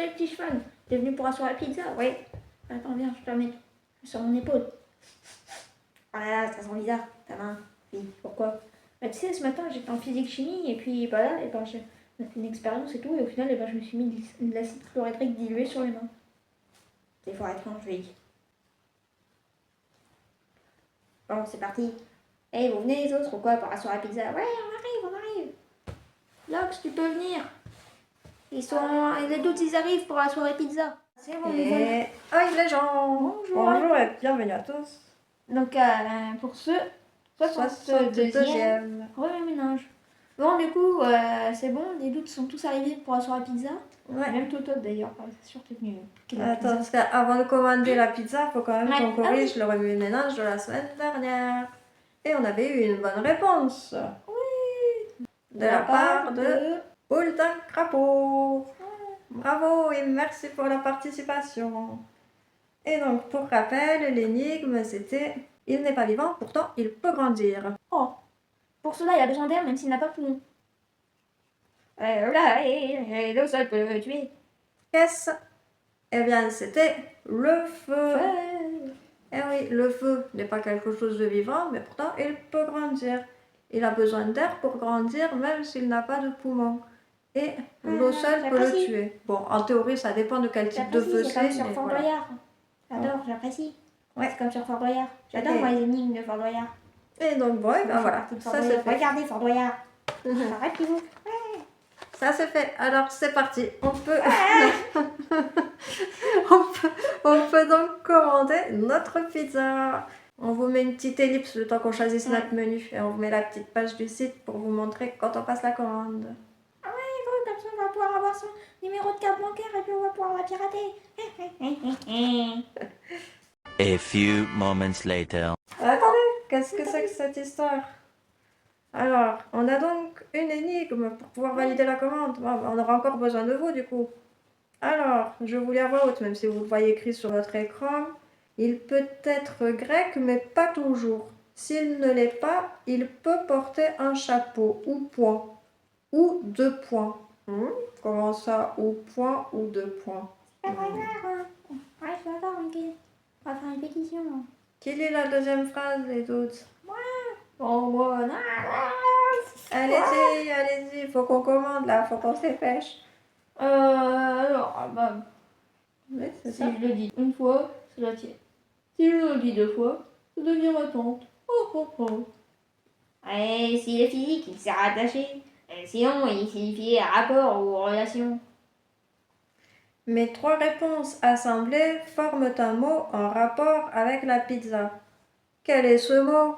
salut petit cheval, t'es venu pour asseoir la pizza? Oui. Attends, viens, je te la mets sur mon épaule. Oh là là, ça sent bizarre, ta main. Oui, pourquoi? Bah, tu sais, ce matin, j'étais en physique-chimie, et puis bah là, on a fait une expérience et tout, et au final, je me suis mis de l'acide chlorhydrique dilué sur les mains. C'est fort étrange, oui. Bon, c'est parti. Hey, vous venez les autres ou quoi pour asseoir la pizza? Ouais, on arrive. Lox, tu peux venir. Les doutes, ils arrivent pour asseoir la pizza. C'est bon, nous voilà. Aïe les gens. Bonjour et bienvenue à tous. Donc, pour ce 62e ménage. Bon, du coup, c'est bon, les doutes sont tous arrivés pour asseoir la pizza. Ouais. Même Toto d'ailleurs, c'est sûr que t'es venu. Attends, parce qu'avant de commander la pizza, il faut quand même qu'on corrige le remue-ménage de la semaine dernière. Et on avait eu une bonne réponse. Oui. De la part de Hultin Crapaud. Bravo et merci pour la participation. Et donc, pour rappel, l'énigme c'était « Il n'est pas vivant, pourtant il peut grandir ». Oh, pour cela, il a besoin d'air même s'il n'a pas de poumon. L'eau seule peut le tuer. Qu'est-ce? Eh bien, c'était le feu. Eh oui, le feu n'est pas quelque chose de vivant, mais pourtant il peut grandir. Il a besoin d'air pour grandir, même s'il n'a pas de poumons. Et l'eau seule peut le tuer. Bon, en théorie, ça dépend de quel type de feu c'est. C'est comme sur Fort Boyard. J'adore, j'apprécie. Ouais. C'est comme sur Fort Boyard. J'adore moi les énigmes de Fort Boyard. Et donc, bon, ben voilà, ça c'est fait. Regardez Fort Boyard. Arrête, Pivot. Ça c'est fait. Alors, c'est parti. On peut donc commander notre pizza. On vous met une petite ellipse le temps qu'on choisisse notre menu et on vous met la petite page du site pour vous montrer quand on passe la commande. Ah ouais, comme ça on va pouvoir avoir son numéro de carte bancaire et puis on va pouvoir la pirater. A few moments later. Attendez, qu'est-ce que c'est que cette histoire? Alors, on a donc une énigme pour pouvoir valider la commande. Bon, on aura encore besoin de vous du coup. Alors, je vous lis à voix haute, même si vous le voyez écrit sur votre écran. Il peut être grec, mais pas toujours. S'il ne l'est pas, il peut porter un chapeau ou point. Ou 2 points. Comment ça, ou point ou 2 points? C'est pas grave. Ouais, je vais avoir on va faire une pétition. Qui lit la deuxième phrase, les doutes? Moi. Oh, moi, non. Allez-y, faut qu'on commande là, faut qu'on se dépêche. Alors, bah, Oui, c'est si ça. je le dis une fois, c'est la tienne. Si je le dis 2 fois, ça devient ma tante. Et s'il est physique, il s'est rattaché. Sinon, il signifie rapport ou relation. Mes 3 réponses assemblées forment un mot en rapport avec la pizza. Quel est ce mot?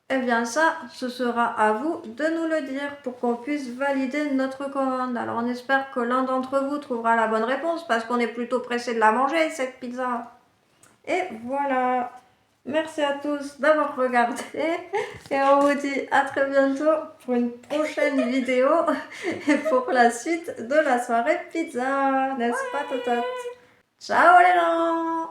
Eh bien ça, ce sera à vous de nous le dire pour qu'on puisse valider notre commande. Alors on espère que l'un d'entre vous trouvera la bonne réponse parce qu'on est plutôt pressé de la manger cette pizza. Et voilà. Merci à tous d'avoir regardé et on vous dit à très bientôt pour une prochaine vidéo et pour la suite de la soirée pizza, n'est-ce pas Totot? Ciao les gens!